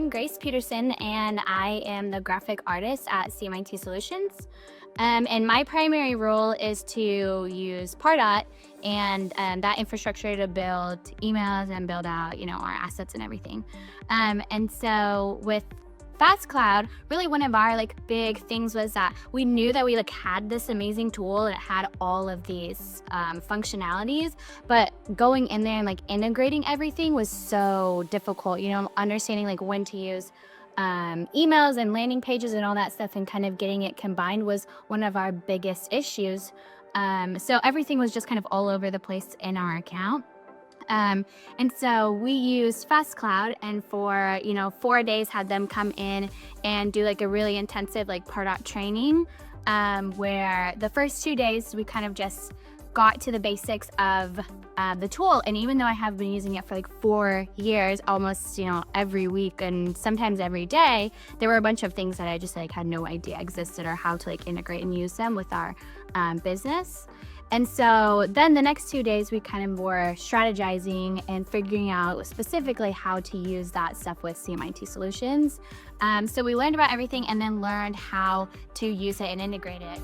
I'm Grace Peterson, and I am the graphic artist at CMIT Solutions. And my primary role is to use Pardot and that infrastructure to build emails and build out, our assets and everything. And so with Fast Cloud, really one of our big things was that we knew that we had this amazing tool and it had all of these functionalities, but going in there and integrating everything was so difficult. Understanding when to use emails and landing pages and all that stuff, and kind of getting it combined was one of our biggest issues. So everything was just kind of all over the place in our account. And so we used Fast Cloud, and for 4 days had them come in and do a really intensive Pardot training, where the first 2 days we kind of just got to the basics of the tool. And even though I have been using it for 4 years, almost every week and sometimes every day, there were a bunch of things that I just had no idea existed, or how to integrate and use them with our business. And so then the next 2 days we kind of were strategizing and figuring out specifically how to use that stuff with CMIT Solutions. So we learned about everything and then learned how to use it and integrate it.